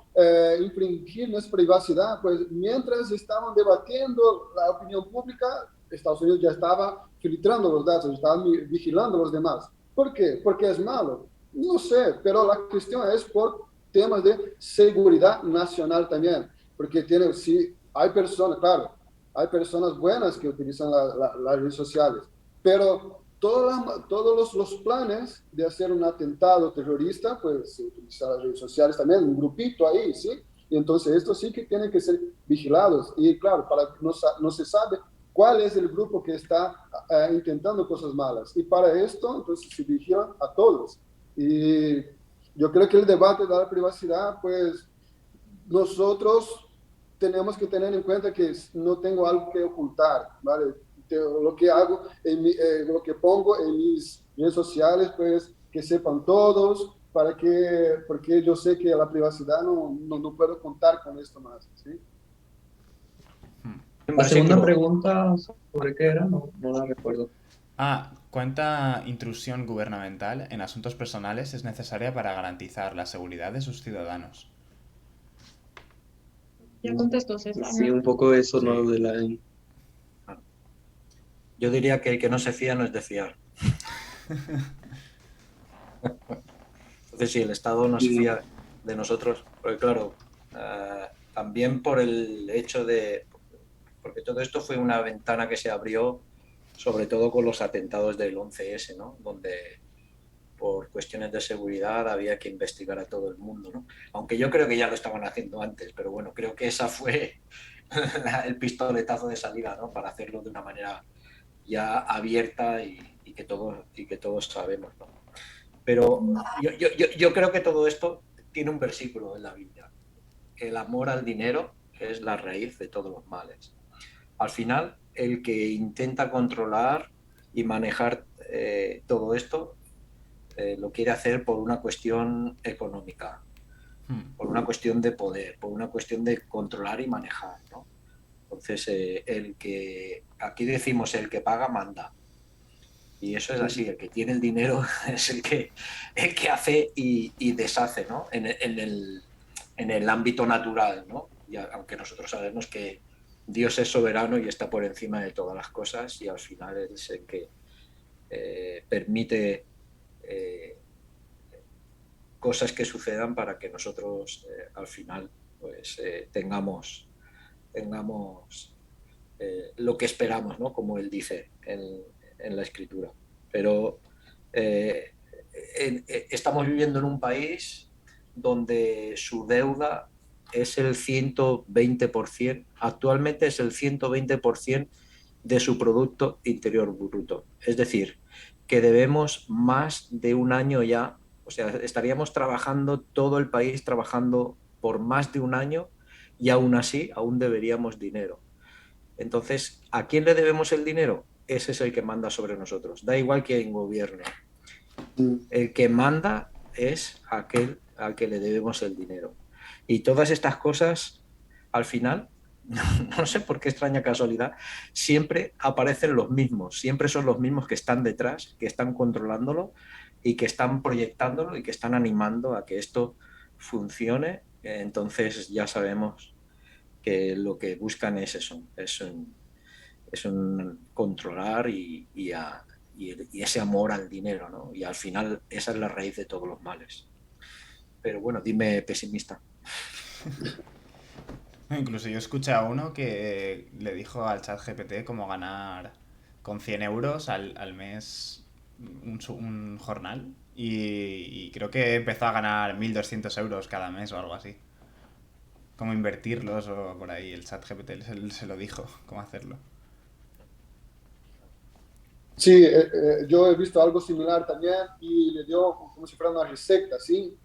infringir nuestra privacidad, pues mientras estaban debatiendo la opinión pública, Estados Unidos ya estaba filtrando los datos, estaba vigilando a los demás. ¿Por qué? Porque es malo. No sé, pero la cuestión es por temas de seguridad nacional también, porque si hay personas, claro, hay personas buenas que utilizan las redes sociales, pero todos los planes de hacer un atentado terrorista, pues se utilizan las redes sociales también, un grupito ahí, ¿sí? Y entonces estos sí que tienen que ser vigilados. Y claro, no se sabe cuál es el grupo que está intentando cosas malas. Y para esto, entonces se vigilan a todos. Y yo creo que el debate de la privacidad, pues nosotros tenemos que tener en cuenta que no tengo algo que ocultar, ¿vale? Lo que hago, lo que pongo en mis redes sociales, pues que sepan todos, porque yo sé que la privacidad no puedo contar con esto más, ¿sí? La segunda pregunta, ¿sobre qué era? No la recuerdo. ¿Cuánta intrusión gubernamental en asuntos personales es necesaria para garantizar la seguridad de sus ciudadanos? Ya contestó César, Sí, ¿no? un poco eso, Sí. ¿no? Yo diría que el que no se fía no es de fiar. Entonces, si el Estado no se fía de nosotros, porque claro, también por el hecho de... Porque todo esto fue una ventana que se abrió, sobre todo con los atentados del 11S, ¿no? Donde por cuestiones de seguridad había que investigar a todo el mundo, ¿no? Aunque yo creo que ya lo estaban haciendo antes, pero bueno, creo que esa fue el pistoletazo de salida, ¿no? Para hacerlo de una manera ya abierta y que todos sabemos, ¿no? Pero yo creo que todo esto tiene un versículo en la Biblia, que el amor al dinero es la raíz de todos los males. Al final, el que intenta controlar y manejar todo esto lo quiere hacer por una cuestión económica, por una cuestión de poder, por una cuestión de controlar y manejar, ¿no? Entonces, aquí decimos el que paga manda. Y eso es así, el que tiene el dinero es el que hace y deshace, ¿no? En el ámbito natural, ¿no? Y aunque nosotros sabemos que Dios es soberano y está por encima de todas las cosas, y al final es el que permite cosas que sucedan para que nosotros al final pues tengamos lo que esperamos, ¿no? Como él dice en la escritura. Pero estamos viviendo en un país donde su deuda es el 120%, actualmente es el 120% de su Producto Interior Bruto. Es decir, que debemos más de un año ya, o sea, estaríamos trabajando, todo el país trabajando por más de un año y aún así, aún deberíamos dinero. Entonces, ¿a quién le debemos el dinero? Ese es el que manda sobre nosotros. Da igual quién gobierne. El que manda es aquel al que le debemos el dinero. Y todas estas cosas, al final, no sé por qué extraña casualidad, siempre aparecen los mismos, siempre son los mismos que están detrás, que están controlándolo y que están proyectándolo y que están animando a que esto funcione. Entonces ya sabemos que lo que buscan es eso, es un controlar y ese amor al dinero, ¿no? Y al final esa es la raíz de todos los males. Pero bueno, dime pesimista. Incluso yo escuché a uno que le dijo al chat GPT cómo ganar con 100 euros al mes un jornal y creo que empezó a ganar 1.200 euros cada mes o algo así. Cómo invertirlos o por ahí, el chat GPT se lo dijo, cómo hacerlo. Sí, yo he visto algo similar también y le dio como si fuera una receta, ¿sí?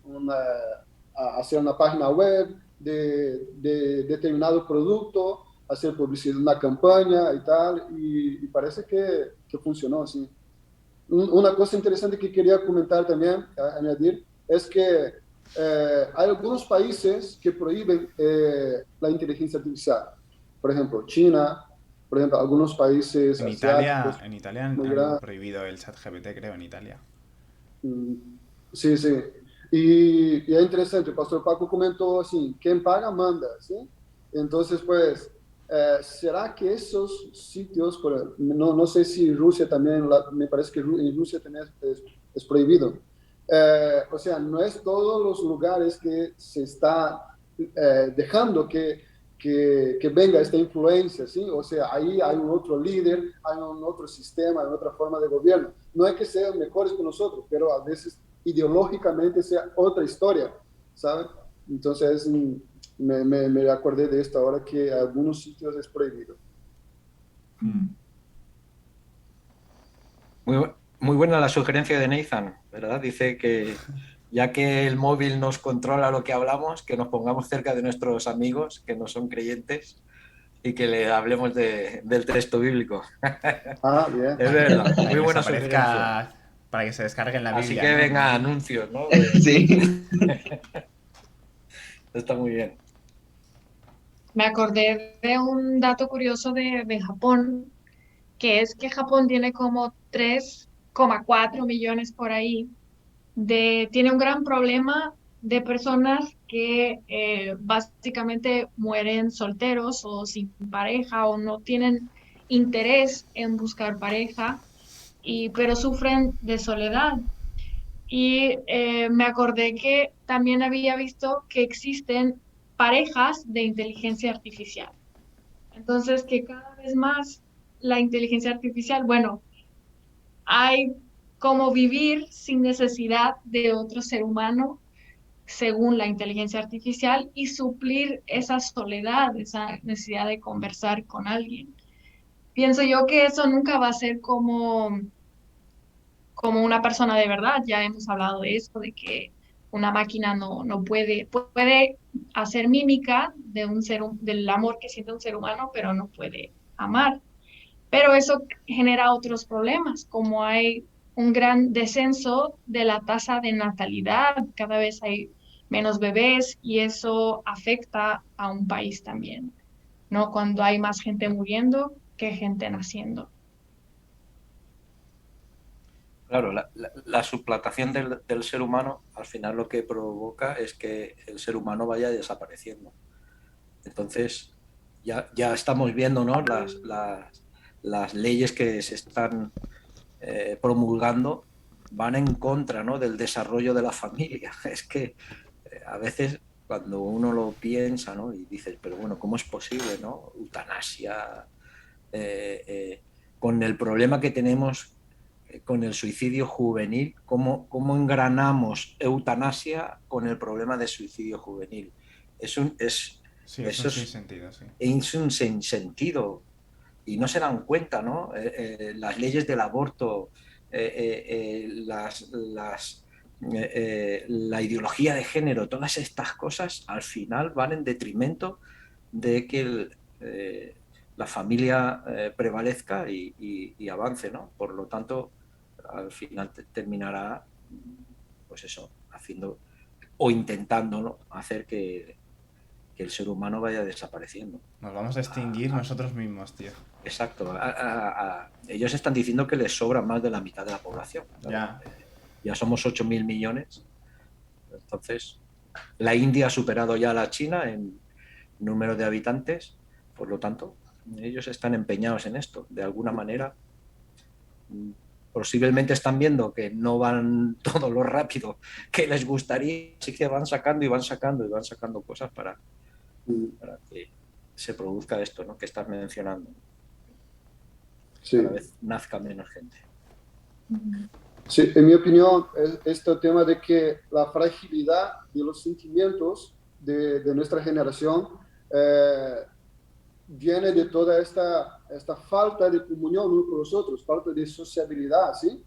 Hacer una página web de determinado producto, hacer publicidad, una campaña y tal, y parece que funcionó, sí. Una cosa interesante que quería comentar también, añadir, es que hay algunos países que prohíben la inteligencia artificial. Por ejemplo, China, por ejemplo, algunos países asiáticos En Italia muy han grandes. prohibido el chat GPT, creo, en Italia. Mm, sí, sí. Y es interesante, el pastor Paco comentó así, quien paga manda, ¿sí? Entonces, pues, ¿será que esos sitios, no sé si Rusia también, me parece que en Rusia también es prohibido? O sea, no es todos los lugares que se está dejando que venga esta influencia, ¿sí? O sea, ahí hay un otro líder, hay un otro sistema, hay otra forma de gobierno. No es que sean mejores que nosotros, pero a veces ideológicamente sea otra historia, ¿sabes? Entonces, me acordé de esto ahora que en algunos sitios es prohibido. Muy buena la sugerencia de Nathan, ¿verdad? Dice que ya que el móvil nos controla lo que hablamos, que nos pongamos cerca de nuestros amigos que no son creyentes y que le hablemos del texto bíblico. Ah, bien. Es verdad, Para muy que les buena sugerencia. aparezca, para que se descarguen la Así Biblia, que ¿no? venga, anuncios, ¿no? Sí. Está muy bien. Me acordé de un dato curioso de Japón, que es que Japón tiene como 3,4 millones por ahí tiene un gran problema de personas que básicamente mueren solteros o sin pareja o no tienen interés en buscar pareja, pero sufren de soledad. Y me acordé que también había visto que existen parejas de inteligencia artificial. Entonces, que cada vez más la inteligencia artificial, bueno, hay como vivir sin necesidad de otro ser humano según la inteligencia artificial y suplir esa soledad, esa necesidad de conversar con alguien. Pienso yo que eso nunca va a ser como una persona de verdad. Ya hemos hablado de eso, de que una máquina no puede hacer mímica del amor que siente un ser humano, pero no puede amar. Pero eso genera otros problemas, como hay un gran descenso de la tasa de natalidad. Cada vez hay menos bebés y eso afecta a un país también, ¿no? Cuando hay más gente muriendo que gente naciendo. Claro, la suplantación del ser humano al final lo que provoca es que el ser humano vaya desapareciendo. Entonces, ya estamos viendo, ¿no? Las leyes que se están promulgando van en contra, ¿no? Del desarrollo de la familia. Es que a veces cuando uno lo piensa, ¿no? Y dices, pero bueno, ¿cómo es posible, ¿no? Eutanasia, con el problema que tenemos con el suicidio juvenil, ¿cómo engranamos eutanasia con el problema de suicidio juvenil? Sí, es un Eso sinsentido, sí. es un sinsentido y no se dan cuenta, ¿no? Las leyes del aborto, la ideología de género, todas estas cosas al final van en detrimento de que la familia prevalezca y avance, ¿no? Por lo tanto, al final terminará, pues eso, haciendo o intentando, ¿no? hacer que el ser humano vaya desapareciendo. Nos vamos a extinguir nosotros mismos, tío. Exacto. Ellos están diciendo que les sobra más de la mitad de la población. Ya. Ya somos 8.000 millones. Entonces, la India ha superado ya a la China en número de habitantes. Por lo tanto, ellos están empeñados en esto. De alguna manera, posiblemente están viendo que no van todo lo rápido que les gustaría, así que van sacando y van sacando y van sacando cosas para que se produzca esto, ¿no? Que estás mencionando. Sí. Cada vez nazca menos gente. Sí, en mi opinión, este tema de que la fragilidad de los sentimientos de nuestra generación viene de toda esta falta de comunión uno con los otros, falta de sociabilidad, ¿sí?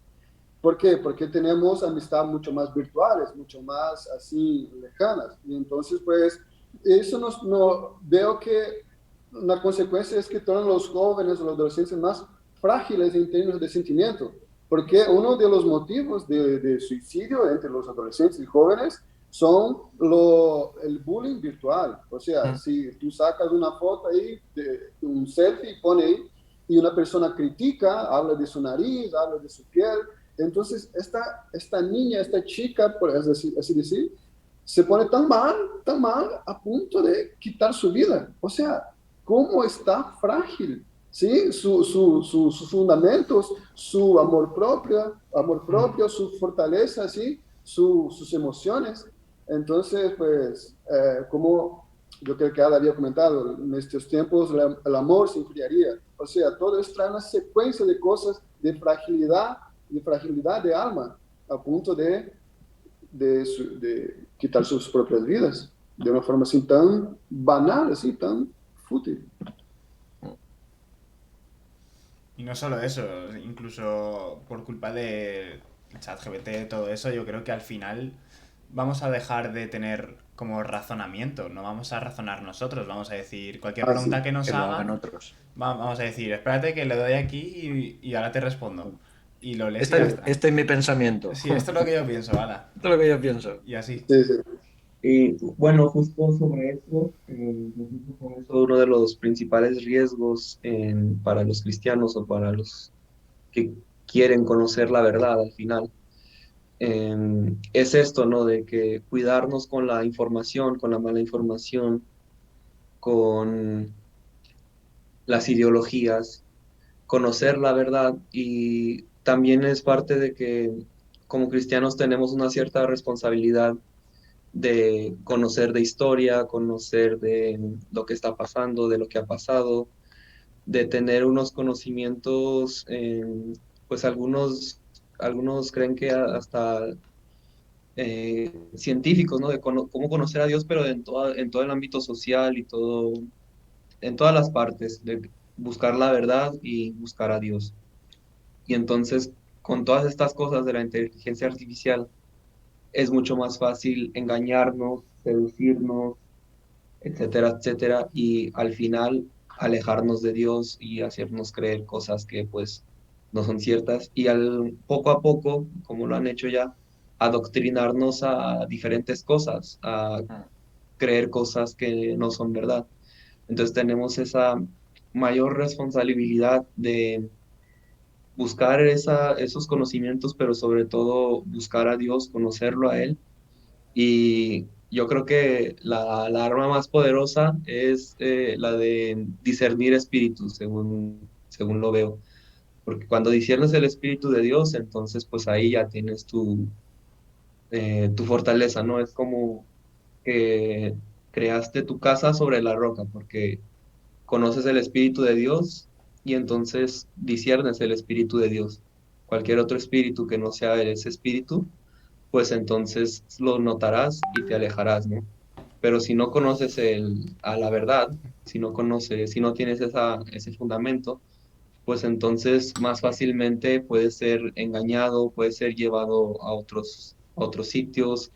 ¿Por qué? Porque tenemos amistad mucho más virtuales, mucho más así lejanas. Y entonces, pues, eso no veo que una consecuencia es que tornan los jóvenes o los adolescentes más frágiles en términos de sentimiento. Porque uno de los motivos de suicidio entre los adolescentes y jóvenes son el bullying virtual. O sea, si tú sacas una foto ahí, un selfie y pone ahí, y una persona critica, habla de su nariz, habla de su piel, entonces esta niña, esta chica, por así decir, se pone tan mal, a punto de quitar su vida. O sea, ¿cómo está frágil? ¿Sí? Sus fundamentos, su amor propio, su fortaleza, ¿sí? Sus emociones. Entonces, pues, como yo creo que Ada había comentado, en estos tiempos el amor se enfriaría. O sea, todo esto trae una secuencia de cosas de fragilidad de alma, a punto de quitar sus propias vidas, de una forma así tan banal, así tan fútil. Y no solo eso, incluso por culpa de ChatGPT, todo eso, yo creo que al final vamos a dejar de tener como razonamiento, no vamos a razonar nosotros, vamos a decir cualquier pregunta que nos Que lo hagan hagan, otros. vamos a decir, espérate que le doy aquí y ahora te respondo. Y lo lees y ya está. Este es mi pensamiento. Sí, esto es lo que yo pienso, ala. Esto es lo que yo pienso. Y así. Sí, sí. Y bueno, justo sobre eso, con eso uno de los principales riesgos para los cristianos o para los que quieren conocer la verdad al final, es esto, ¿no? De que cuidarnos con la información, con la mala información, con las ideologías, conocer la verdad y también es parte de que como cristianos tenemos una cierta responsabilidad de conocer de historia, conocer de lo que está pasando, de lo que ha pasado, de tener unos conocimientos, pues algunos creen que hasta científicos, ¿no? De cómo conocer a Dios, pero en todo el ámbito social y todo, en todas las partes, de buscar la verdad y buscar a Dios. Y entonces, con todas estas cosas de la inteligencia artificial, es mucho más fácil engañarnos, seducirnos, etcétera, etcétera, y al final alejarnos de Dios y hacernos creer cosas que pues no son ciertas, y al poco a poco, como lo han hecho ya, adoctrinarnos a diferentes cosas, a creer cosas que no son verdad. Entonces tenemos esa mayor responsabilidad de buscar esos conocimientos, pero sobre todo buscar a Dios, conocerlo a Él. Y yo creo que la arma más poderosa es la de discernir espíritus, según lo veo. Porque cuando disiernes el espíritu de Dios, entonces pues ahí ya tienes tu fortaleza, ¿no? Es como que creaste tu casa sobre la roca, porque conoces el espíritu de Dios y entonces disiernes el espíritu de Dios. Cualquier otro espíritu que no sea ese espíritu, pues entonces lo notarás y te alejarás, ¿no? Pero si no conoces a la verdad, si no tienes ese fundamento, pues entonces más fácilmente puedes ser engañado, puedes ser llevado a otros sitios,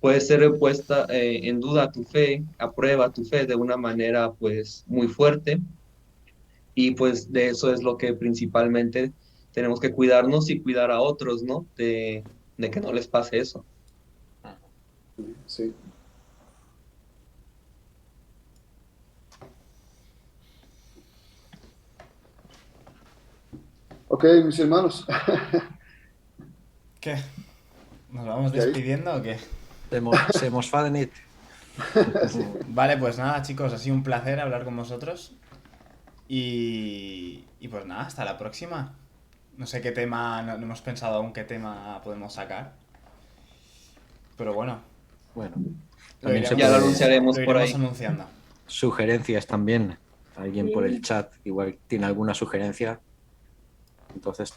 puede ser puesta en duda tu fe, a prueba tu fe de una manera pues muy fuerte, y pues de eso es lo que principalmente tenemos que cuidarnos y cuidar a otros, ¿no? De que no les pase eso. Sí. Ok, mis hermanos. ¿Qué? ¿Nos vamos ¿Qué hay? despidiendo o qué? Semos fadenit. Vale, pues nada, chicos, ha sido un placer hablar con vosotros. Y pues nada, hasta la próxima. No sé qué tema, no hemos pensado aún qué tema podemos sacar. Pero bueno, Bueno, lo también se iremos, Ya lo puede anunciaremos lo por iremos ahí. anunciando. sugerencias también. Alguien por el Sí. chat igual tiene alguna sugerencia, entonces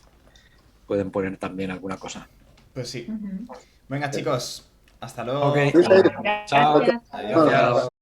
pueden poner también alguna cosa. Pues sí. Ujú. Venga, chicos, hasta luego. Ok, Ok, chao. Gracias. Adiós. hermanos.